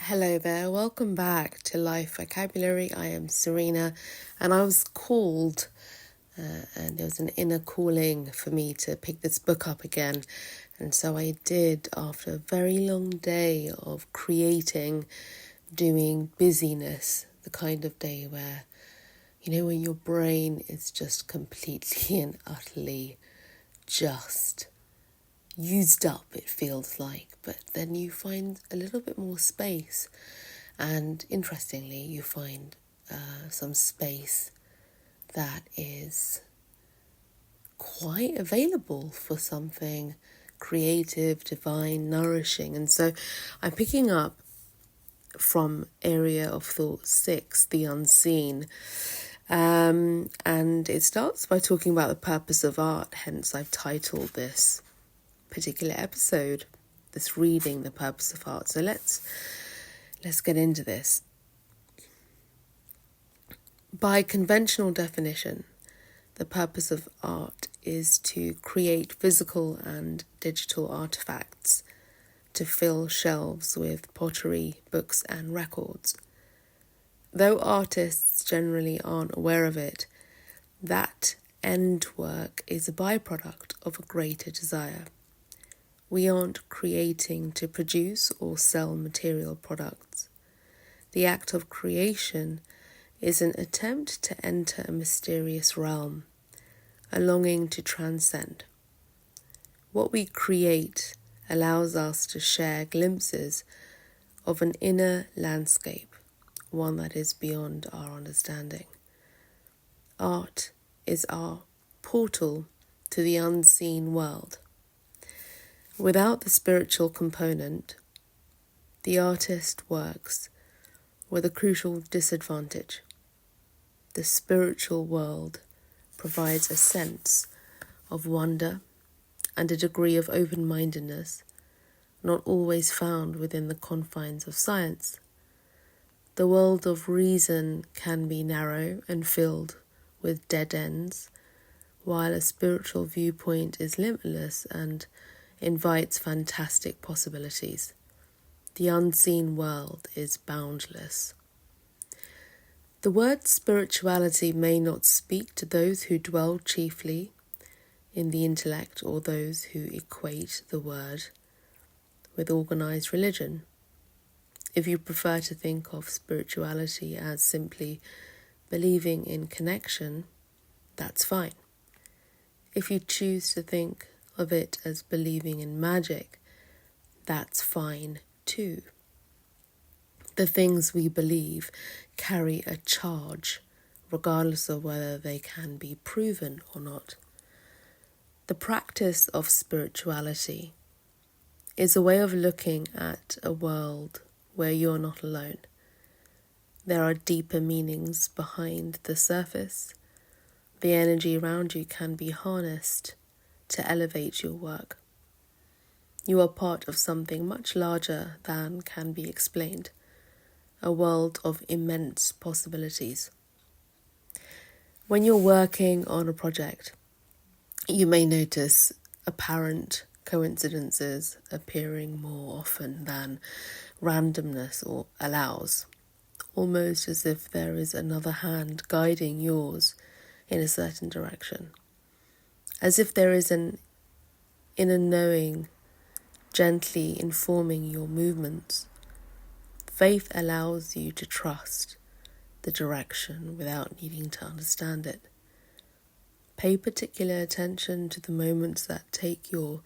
Hello there, welcome back to Life Vocabulary. I am Serena, and I was called, and there was an inner calling for me to pick this book up again. And so I did, after a very long day of creating, doing busyness, the kind of day where, when your brain is just completely and utterly just used up, it feels like, but then you find a little bit more space, and interestingly you find some space that is quite available for something creative, divine, nourishing. And so I'm picking up from Area of Thought 6, The Unseen, and it starts by talking about the purpose of art, hence I've titled this particular episode, this reading, The Purpose of Art. So let's get into this. By conventional definition, the purpose of art is to create physical and digital artifacts to fill shelves with pottery, books and records. Though artists generally aren't aware of it, that end work is a byproduct of a greater desire. We aren't creating to produce or sell material products. The act of creation is an attempt to enter a mysterious realm, a longing to transcend. What we create allows us to share glimpses of an inner landscape, one that is beyond our understanding. Art is our portal to the unseen world. Without the spiritual component, the artist works with a crucial disadvantage. The spiritual world provides a sense of wonder and a degree of open-mindedness not always found within the confines of science. The world of reason can be narrow and filled with dead ends, while a spiritual viewpoint is limitless and invites fantastic possibilities. The unseen world is boundless. The word spirituality may not speak to those who dwell chiefly in the intellect or those who equate the word with organized religion. If you prefer to think of spirituality as simply believing in connection, that's fine. If you choose to think of it as believing in magic, that's fine too. The things we believe carry a charge, regardless of whether they can be proven or not. The practice of spirituality is a way of looking at a world where you're not alone. There are deeper meanings behind the surface. The energy around you can be harnessed to elevate your work. You are part of something much larger than can be explained, a world of immense possibilities. When you're working on a project, you may notice apparent coincidences appearing more often than randomness or allows, almost as if there is another hand guiding yours in a certain direction. As if there is an inner knowing gently informing your movements. Faith allows you to trust the direction without needing to understand it. Pay particular attention to the moments that take your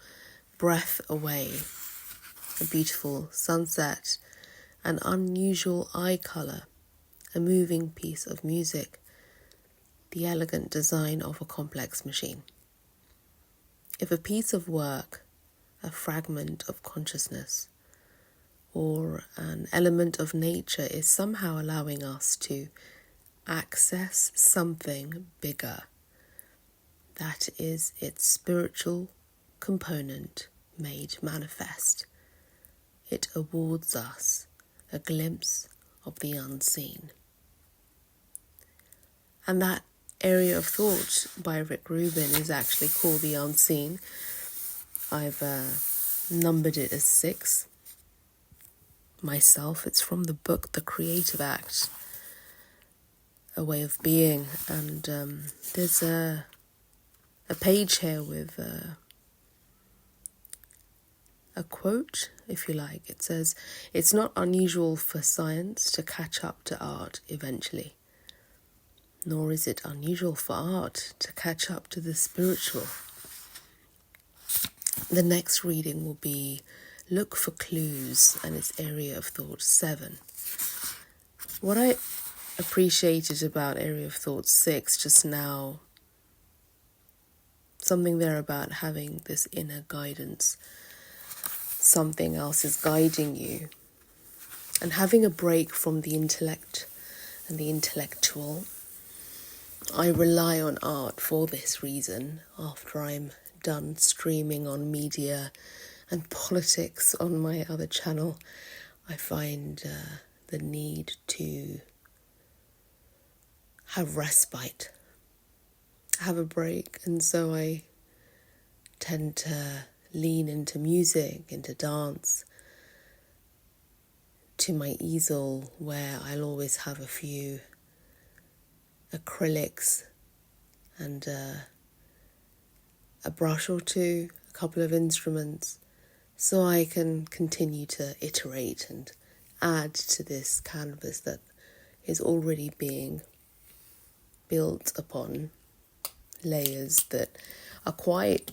breath away. A beautiful sunset, an unusual eye colour, a moving piece of music, the elegant design of a complex machine. If a piece of work, a fragment of consciousness, or an element of nature is somehow allowing us to access something bigger, that is its spiritual component made manifest. It awards us a glimpse of the unseen. And that area of thought by Rubin is actually called The Unseen. I've numbered it as 6. myself. It's from the book The Creative Act, A Way of Being. And there's a page here with a quote, if you like. It says, "It's not unusual for science to catch up to art eventually, nor is it unusual for art to catch up to the spiritual." The next reading will be Look for Clues, and its area of thought 7. What I appreciated about area of thought 6 just now, something there about having this inner guidance, something else is guiding you, and having a break from the intellect and the intellectual. I rely on art for this reason. After I'm done streaming on media and politics on my other channel, I find the need to have respite, have a break, and so I tend to lean into music, into dance, to my easel where I'll always have a few acrylics and a brush or two, a couple of instruments, so I can continue to iterate and add to this canvas that is already being built upon layers that are quite,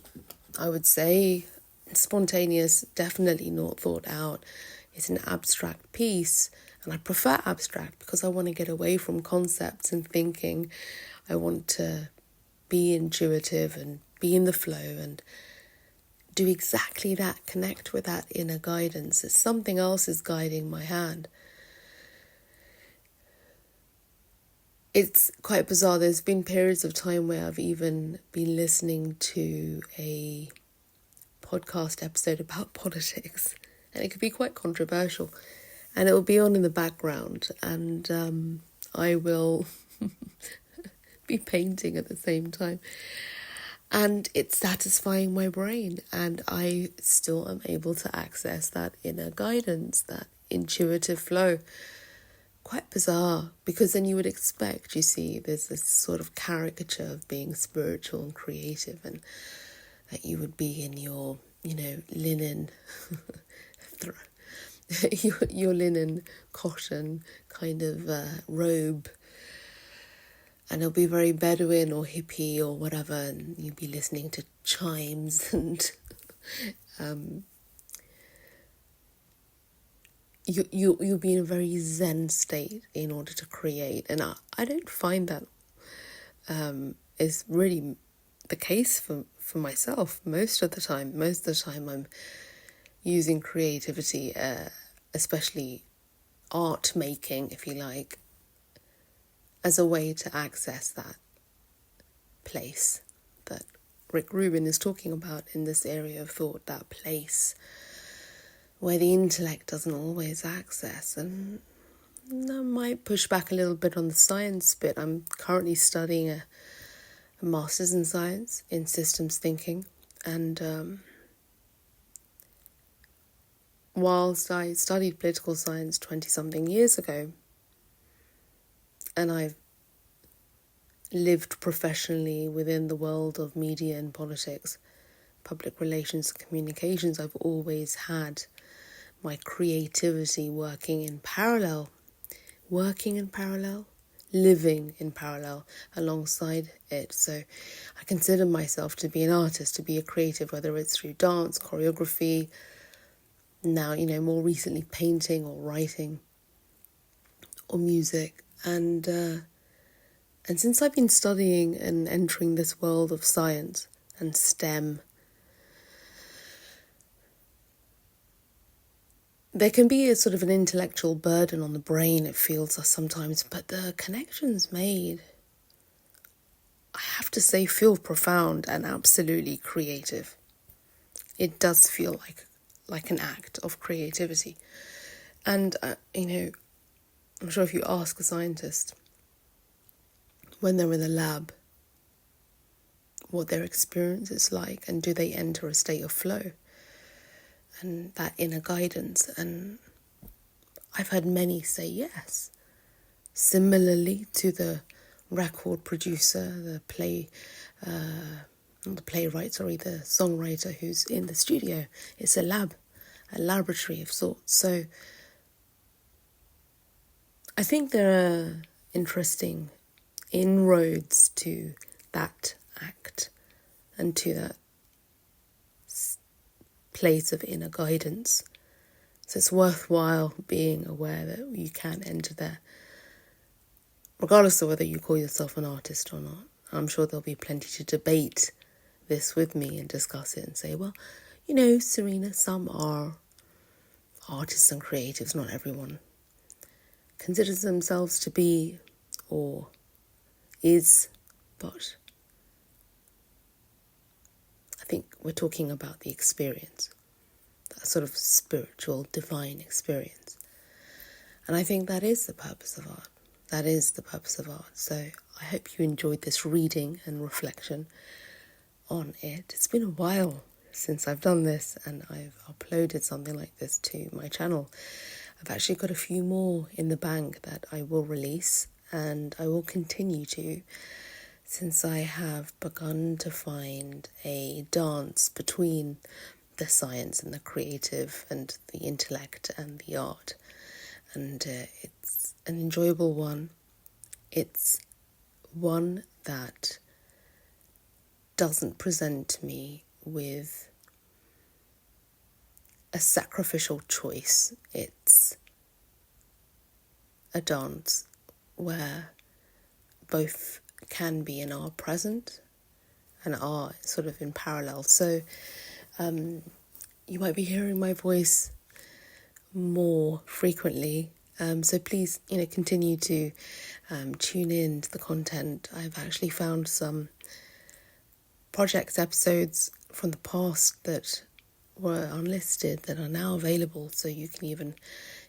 I would say, spontaneous, definitely not thought out. It's an abstract piece, and I prefer abstract because I want to get away from concepts and thinking. I want to be intuitive and be in the flow and do exactly that, connect with that inner guidance. It's something else is guiding my hand. It's quite bizarre. There's been periods of time where I've even been listening to a podcast episode about politics, and it could be quite controversial, and it will be on in the background, and I will be painting at the same time. And it's satisfying my brain, and I still am able to access that inner guidance, that intuitive flow. Quite bizarre, because then you would expect, you see, there's this sort of caricature of being spiritual and creative, and that you would be in your, linen, your linen cotton kind of robe, and it'll be very Bedouin or hippie or whatever, and you'll be listening to chimes and you'll be in a very zen state in order to create. And I don't find that is really the case for myself most of the time. Most of the time I'm using creativity, especially art making, if you like, as a way to access that place that Rick Rubin is talking about in this area of thought, that place where the intellect doesn't always access. And I might push back a little bit on the science bit. I'm currently studying a master's in science in systems thinking, and whilst I studied political science 20-something years ago, and I've lived professionally within the world of media and politics, public relations and communications, I've always had my creativity working in parallel, living in parallel alongside it. So I consider myself to be an artist, to be a creative, whether it's through dance, choreography, now, more recently painting or writing or music. And since I've been studying and entering this world of science and STEM, there can be a sort of an intellectual burden on the brain, it feels sometimes, but the connections made, I have to say, feel profound and absolutely creative. It does feel like an act of creativity. And, I'm sure if you ask a scientist when they're in the lab what their experience is like, and do they enter a state of flow and that inner guidance, and I've had many say yes. Similarly to the record producer, the songwriter who's in the studio. It's a laboratory of sorts. So I think there are interesting inroads to that act and to that place of inner guidance. So it's worthwhile being aware that you can enter there, regardless of whether you call yourself an artist or not. I'm sure there'll be plenty to debate this with me and discuss it and say, well, Serena, some are artists and creatives, not everyone considers themselves to be or is, but I think we're talking about the experience, that sort of spiritual, divine experience. And I think that is the purpose of art. That is the purpose of art. So I hope you enjoyed this reading and reflection on it. It's been a while since I've done this and I've uploaded something like this to my channel. I've actually got a few more in the bank that I will release, and I will continue to, since I have begun to find a dance between the science and the creative and the intellect and the art. And it's an enjoyable one. It's one that doesn't present me with a sacrificial choice. It's a dance where both can be and are present and are sort of in parallel. So you might be hearing my voice more frequently. So please, continue to tune in to the content. I've actually found some project episodes from the past that were unlisted that are now available, so you can even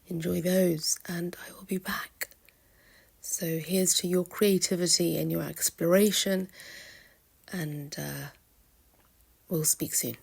enjoy those, and I will be back. So here's to your creativity and your exploration, and we'll speak soon.